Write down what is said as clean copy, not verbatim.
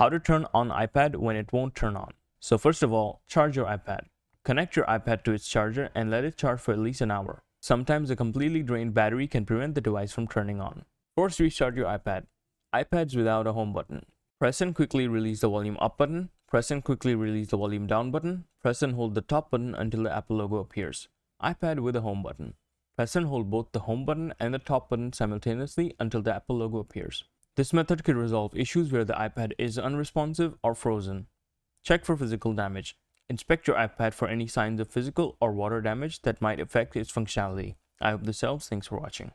How to turn on iPad when it won't turn on. So first of all, charge your iPad. Connect your iPad to its charger and let it charge for at least an hour. Sometimes a completely drained battery can prevent the device from turning on. Force restart your iPad. iPads without a home button. Press and quickly release the volume up button. Press and quickly release the volume down button. Press and hold the top button until the Apple logo appears. iPad with a home button. Press and hold both the home button and the top button simultaneously until the Apple logo appears. This method can resolve issues where the iPad is unresponsive or frozen. Check for physical damage. Inspect your iPad for any signs of physical or water damage that might affect its functionality. I hope this helps. Thanks for watching.